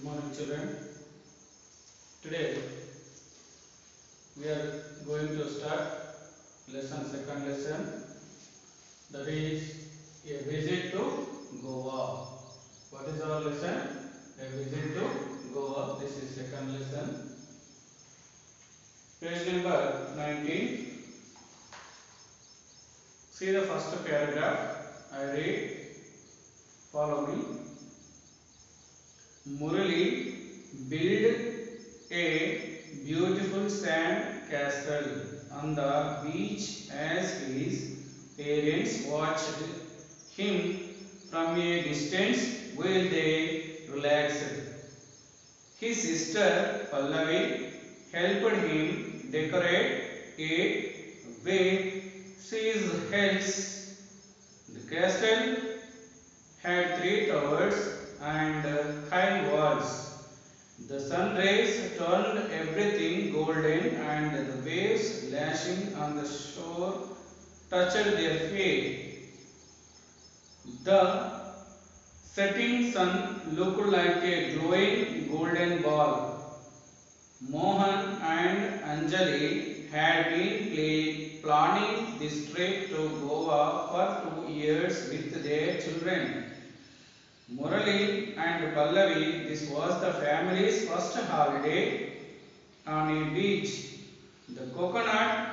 Morning, children. Today we are going to start second lesson. That is a visit to Goa. What is our lesson? A visit to Goa. This is second lesson. Page number 19. See the first paragraph. I read. Follow me. Murali built a beautiful sand castle on the beach as his parents watched him from a distance while they relaxed. His sister Pallavi helped him decorate it with his helps. The castle had three towers and high walls. The sun rays turned everything golden, and the waves lashing on the shore touched their feet. The setting sun looked like a glowing golden ball. Mohan and Anjali had been planning this trip to Goa for 2 years with their children. Murali and Pallavi, this was the family's first holiday on a beach. The coconut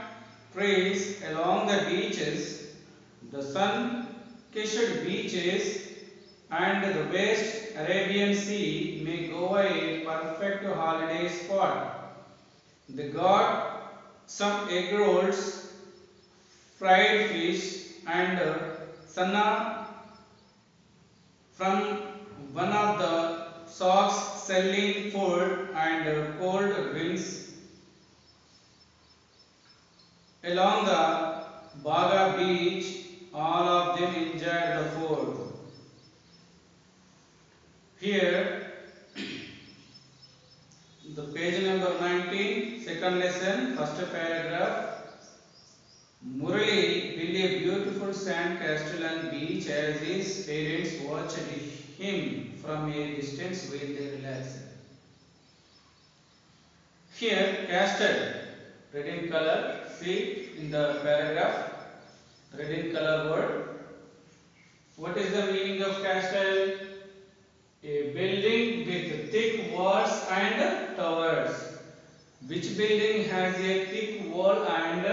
trees along the beaches, the sun-kissed beaches, and the West Arabian Sea make Goa a perfect holiday spot. They got some egg rolls, fried fish, and sanna from one of the shops selling food and cold drinks along the Baga beach. All of them enjoyed the food. Here, the page number 19, second lesson, first paragraph. Murali built a beautiful sand castle on beach as his parents watched him from a distance while they relaxed. Here, castle, red in color, see in the paragraph, red in color word. What is the meaning of castle? A building with thick walls and towers. Which building has a thick wall and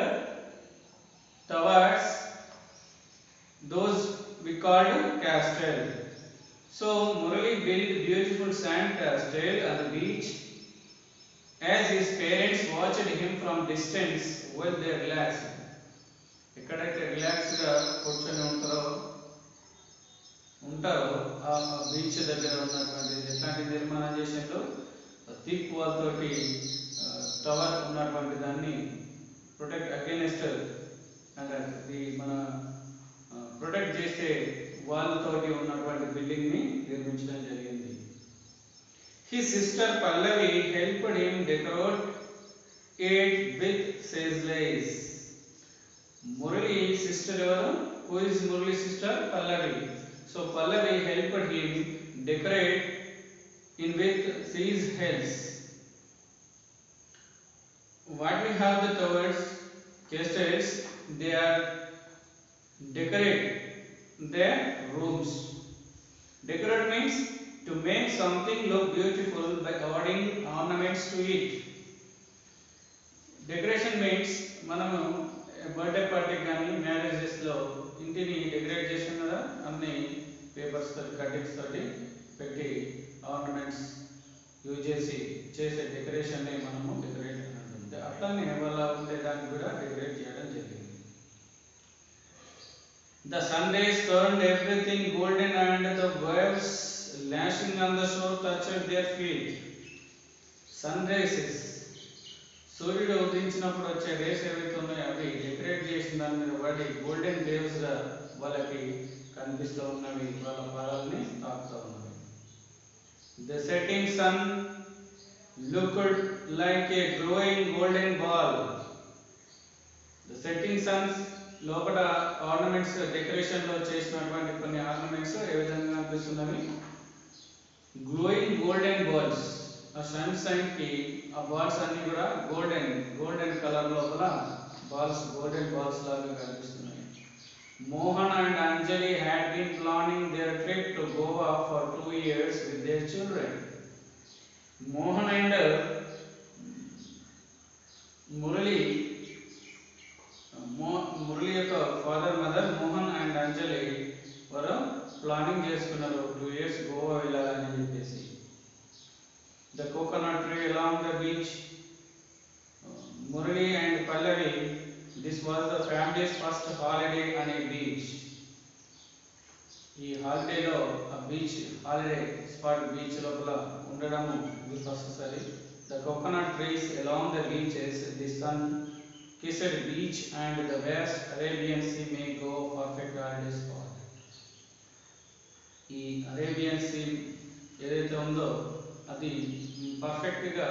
towers? Those we called castle. So Murali built beautiful sand castle on the beach as his parents watched him from distance while they relaxed. ఎక్కడైతే రిలాక్స్గా కూర్చొని ఉంటారో ఆ beach దగ్గర ఉన్నటువంటి ఎట్లాంటి నిర్మాణం చేసిందో థిక్ వాల్ తోటి టవర్ ఉన్నటువంటి దాన్ని ప్రొటెక్ట్ అగైనెస్ట్ అంటే మన ప్రొటెక్ట్ చేసే వాల్ తోటి ఉన్నటువంటి బిల్డింగ్ ని నిర్మించడం జరిగింది. His sister Pallavi helped him decorate it with sazelays. Murali sister evaru? Who is Murali sister? Pallavi. So Pallavi helped him decorate in with these helps. What we have the towers, castles, they are decorate their rooms. Decorate means to make something look beautiful by adding ornaments to it. Decoration means మనము birthday party కానీ మ్యారేజెస్లో ఇంటిని decorate చేసిన కదా అన్ని papers తోటి cuttings తోటి పెట్టి ornaments use చేసే డెకరేషన్ని మనము డెకరేట్ అని అంటుంది. అట్లానే వాళ్ళ ఉండేదాన్ని కూడా డెకరేట్ చేయడం జరిగింది. The sun rays turned everything golden and the waves lashing on the shore touched their feet. Sun rays, సూర్యుడు ఉదయించినప్పుడు వచ్చే రేస్ ఏవైతే ఉన్నాయో అవి డెకరేట్ చేసిన దాని మీద వాటి గోల్డెన్ వేవ్స్ గా వాళ్ళకి కనిపిస్తూ ఉన్నవి, వాళ్ళ పాదాలని తాకుతూ ఉన్నవి. The setting sun looked like a glowing golden ball. The setting sun లోపల ఆర్నమెంట్స్ డెకరేషన్ లో చేసినటువంటి కొన్ని ఆర్నమెంట్స్ ఏ విధంగా కనిపిస్తున్నవి? Glowing golden balls. ఆ సన్షైన్ కి ఆ బాల్స్ అన్ని కూడా గోల్డెన్ కలర్ లోపల గోల్డెన్ బాల్స్ లాగా కనిపిస్తున్నాయి. Mohan and Anjali had been planning their trip to Goa for 2 years with their children. Mohan and Murali Murali యొక్క ఫాదర్ మదర్ మోహన్ అండ్ అంజలి వారు ప్లానింగ్ చేసుకున్నారు 2 years గోవా వెళ్ళాలని చెప్పేసి. The coconut tree along the beach. Murali and Pallavi, this was the families first holiday అనే beach. ఈ హాలిడేలో ఆ beach holiday spot beach లోపల ఉండడము ఇది ఫస్ట్ సారి. The coconut trees along the beaches, the sun kissed beach and the vast Arabian Sea may go perfect holiday spot. ఈ Arabian sea ఏదైతే ఉందో అది పర్ఫెక్ట్ గా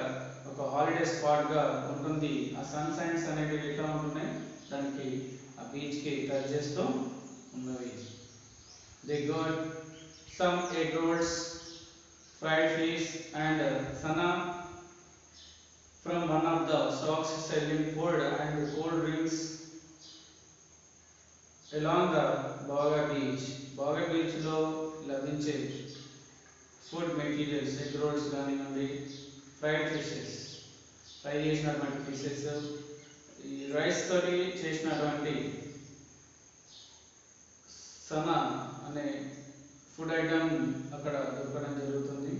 ఒక హాలిడే స్పాట్ గా ఉంటుంది. ఆ సన్ సైన్స్ అనేవి ఎట్లా ఉంటున్నాయి దానికి ఆ బీచ్ కి టచ్ చేస్తూ ఉన్నవి. They goat some egg rolls, fried fish and sana from one of the shops selling food and cold drinks along the Baga beach. Baga beach లో లభించే ఫుడ్ మెటీరియల్స్, ఎగ్ రోల్స్ కానివ్వండి, fried fishes, fry చేసినటువంటి fishes, ఈ rice తోటి చేసినటువంటి సనా అనే food item అక్కడ దొరకడం జరుగుతుంది.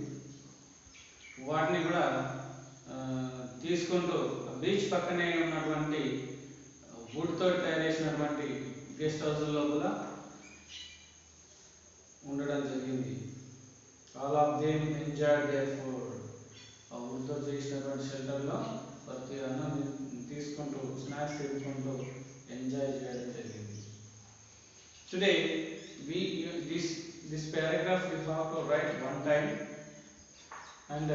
వాటిని కూడా తీసుకుంటూ బీచ్ పక్కనే ఉన్నటువంటి వుడ్ తోటి తయారు చేసినటువంటి గెస్ట్ హౌస్ లోపల ఉండడం జరిగింది. All of them enjoy their food. ఆ వుడ్ తో చేసినటువంటి షెల్టర్లో ప్రతి అన్నం తీసుకుంటూ స్నాక్స్ తీసుకుంటూ ఎంజాయ్ చేయడం జరిగింది. Today this paragraph we have to write one time and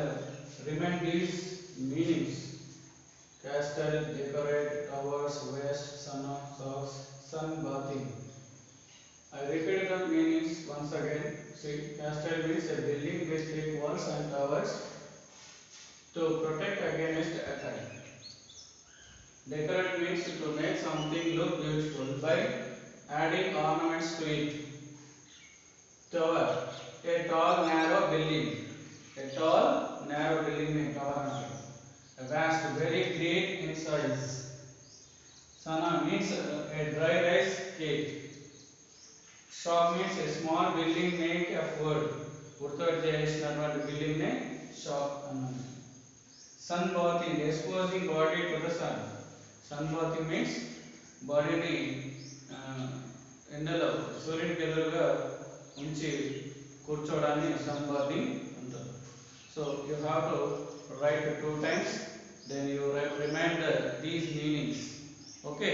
remind these meanings: castle, decorate, towers, waste, sun of socks, sun bathing. I repeat the meanings once again. See, castle means a building with thick walls and towers to protect against attack. Decorate means to make something look beautiful by adding ornaments to it. Tower, a tall narrow building. A tall narrow building में tower है. A vast, very great in size. Sana means a dry rice cake. Shop means a small building made of wood. Wood तो చేసినటువంటి building ने shop అన్నమాట. Sun bathing, exposing body to the sun. Sun bathing means body ని ఎండలో సూర్యునికి ఎదురుగా ఉంచి కూర్చోవడాన్ని sun bathing అంటారు. So you have to right 2 times, then you remind these meanings. Okay.